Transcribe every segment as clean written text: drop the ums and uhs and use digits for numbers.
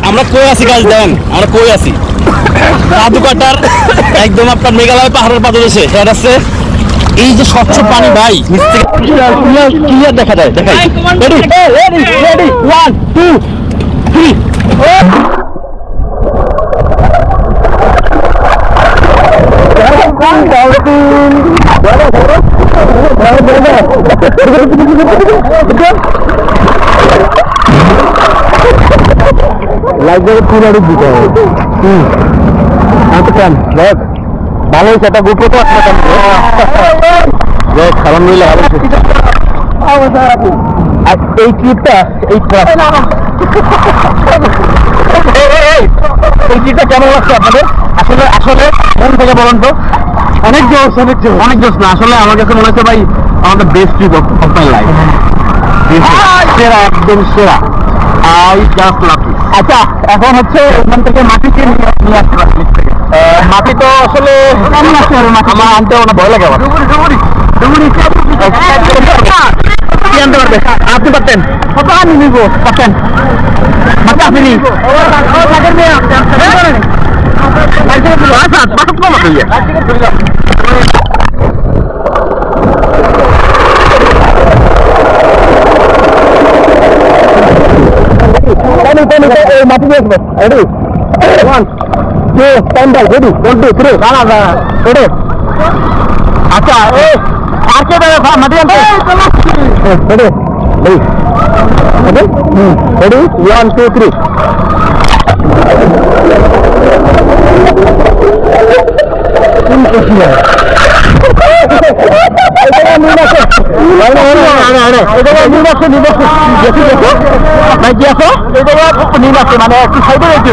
আমরা কই আছি গাছ দেন, আমরা কই আছি সাধু কাটার একদম আপনার মেঘালয় পাহাড়ের পাদদেশে হেড আছে। এই যে স্বচ্ছ পানি ভাই নিচ থেকে ক্লিয়ার দেখা যায়। দেখাই রেডি 1 2 3 লাইব্রেরি পুরো দিতে হবে। দেখ ভালো হয়েছে, একটা গুটো তো দেখ আলহামদুলিল্লাহ ভালো হয়েছে। আর এই ট্রিপটা এই ট্রিপটা কেমন লাগছে আপনাদের? আসলে আসলে মন থেকে বলেন তো। অনেক জোস অনেক জোস না, আসলে আমার কাছে মনে হচ্ছে ভাই আমাদের best trip of my life, সেরা একদম সেরা। I just love. আচ্ছা এখন হচ্ছে ওখান থেকে মাটিকে নিয়ে আসতে পারছি। মাটি তো আসলে আমার আনতে অনেক ভয় লাগে। কি আনতে পারবে? আপনি পারতেন? আমি নিব পারতেন মাথা আপনি মাটি দিয়ে আসবে। রেডি 1 2 10 রেডি 1 2 3 দাঁড়া রেডি। আচ্ছা আর কে দেবে মাটি আনতে? রেডি রেডি 1 2 3 মানে একটু সাইডে রেখে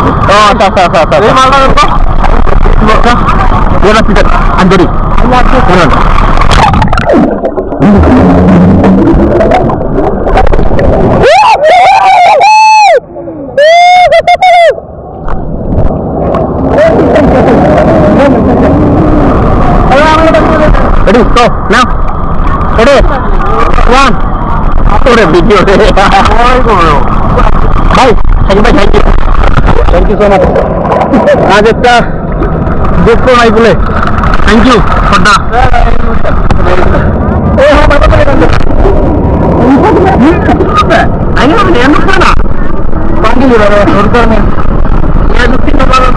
আন্তরি ready go now ready 1 তোরে ভিডিও রে ভাই থ্যাংক ইউ সো মাচ। আজ একটা দেখো নাই বলে থ্যাংক ইউ ফডা। ও হ্যাঁ বাবা করে দাও আইনা আমি এন্ড না বাকি বাবা সরকার নেই এই দুটো বাবা